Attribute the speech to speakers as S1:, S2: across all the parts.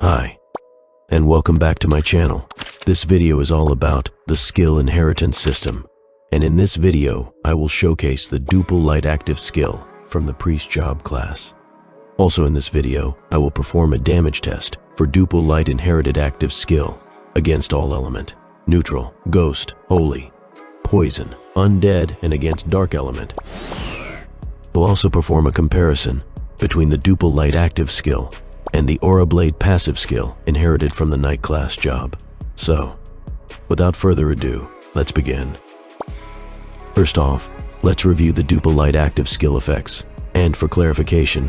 S1: Hi, and welcome back to my channel. This video is all about the skill inheritance system, and in this video, I will showcase the Duple Light active skill from the Priest Job class. Also in this video, I will perform a damage test for Duple Light inherited active skill against all element, neutral, ghost, holy, poison, undead, and against dark element. We'll also perform a comparison between the Duple Light active skill and the Aura Blade passive skill inherited from the Knight class job. So, without further ado, let's begin. First off, let's review the Duple Light active skill effects. And for clarification,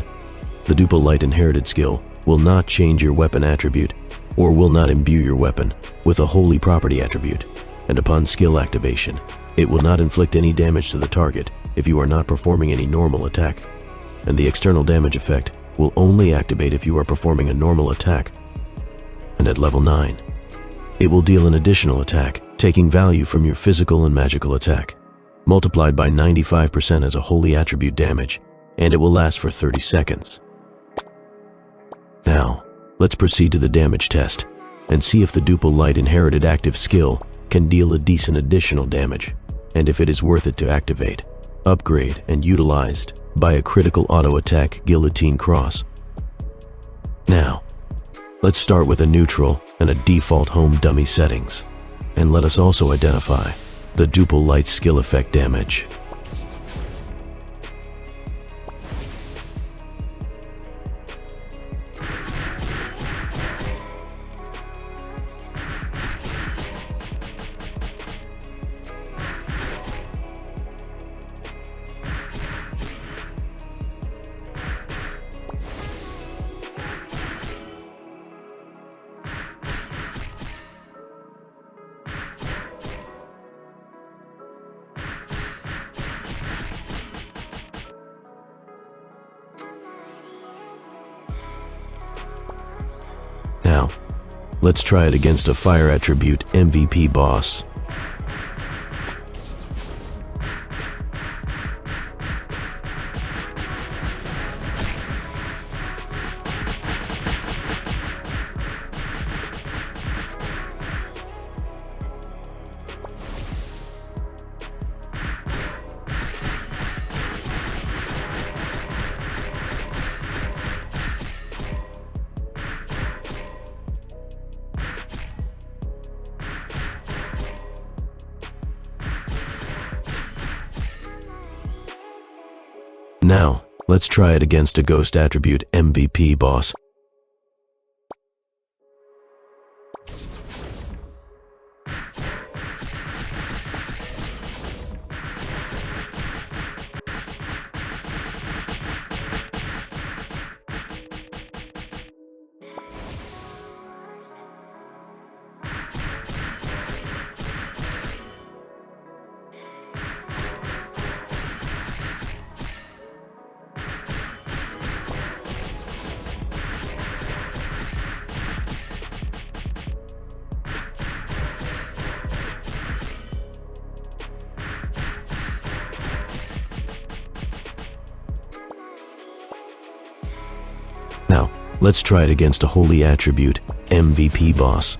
S1: the Duple Light inherited skill will not change your weapon attribute or will not imbue your weapon with a holy property attribute, and upon skill activation, it will not inflict any damage to the target if you are not performing any normal attack, and the external damage effect will only activate if you are performing a normal attack. And at level 9, it will deal an additional attack, taking value from your physical and magical attack, multiplied by 95% as a holy attribute damage, and it will last for 30 seconds. Now, let's proceed to the damage test and see if the Duple Light inherited active skill can deal a decent additional damage, and if it is worth it to activate, upgrade, and utilized by a critical auto attack guillotine cross. Now, let's start with a neutral and a default home dummy settings, and let us also identify the Duple Light skill effect damage. Now, let's try it against a fire attribute MVP boss. Now, let's try it against a ghost attribute MVP boss. Now, let's try it against a holy attribute MVP boss.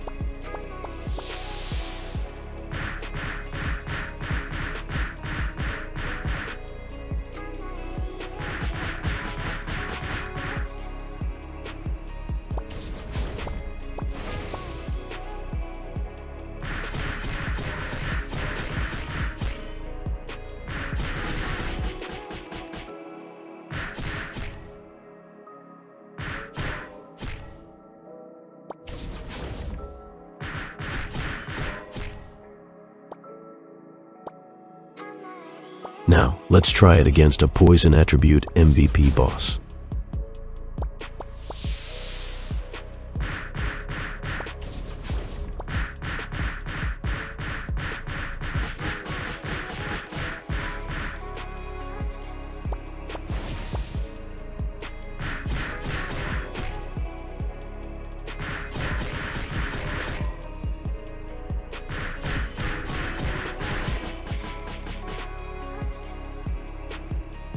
S1: Now, let's try it against a poison attribute MVP boss.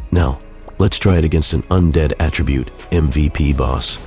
S1: Now, let's try it against an undead attribute MVP boss.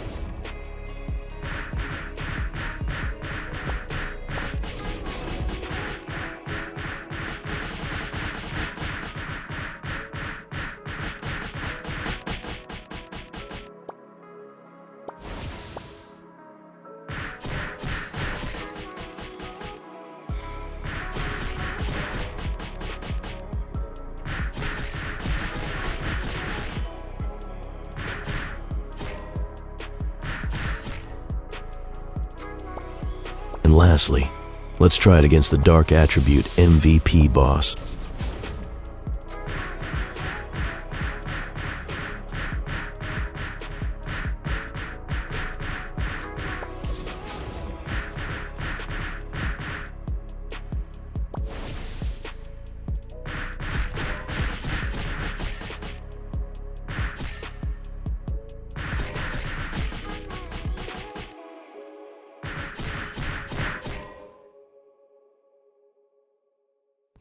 S1: And lastly, let's try it against the Dark Attribute MVP boss.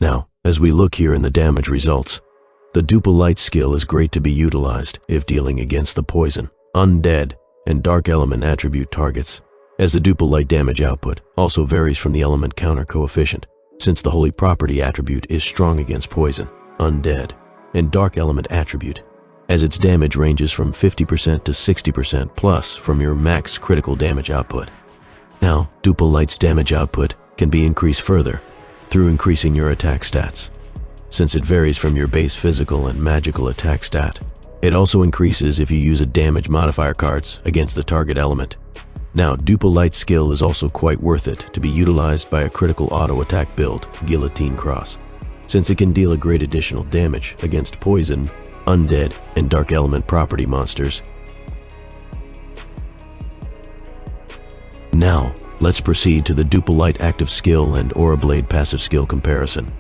S1: Now, as we look here in the damage results, the Duple Light skill is great to be utilized if dealing against the poison, undead, and dark element attribute targets, as the Duple Light damage output also varies from the element counter coefficient, since the Holy Property attribute is strong against poison, undead, and dark element attribute, as its damage ranges from 50% to 60% plus from your max critical damage output. Now, Duple Light's damage output can be increased further through increasing your attack stats. Since it varies from your base physical and magical attack stat, it also increases if you use a damage modifier cards against the target element. Now, Duple Light skill is also quite worth it to be utilized by a critical auto attack build, Guillotine Cross, since it can deal a great additional damage against poison, undead, and dark element property monsters. Now, let's proceed to the Duple Light active skill and Aura Blade passive skill comparison.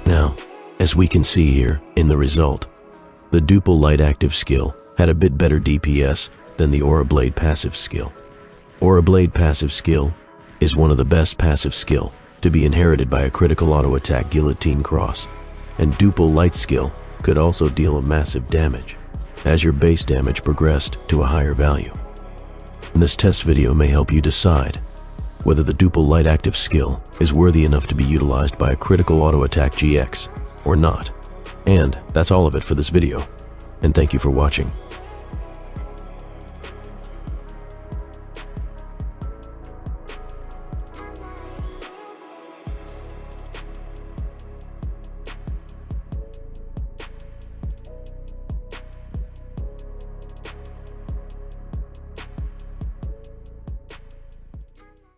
S1: Now, as we can see here in the result, the Duple Light active skill had a bit better DPS than the Aura Blade passive skill. Aura Blade passive skill is one of the best passive skill to be inherited by a critical auto attack Guillotine Cross, and Duple Light skill could also deal a massive damage as your base damage progressed to a higher value. And this test video may help you decide whether the Duple Light active skill is worthy enough to be utilized by a critical auto attack GX or not. And that's all of it for this video, and thank you for watching.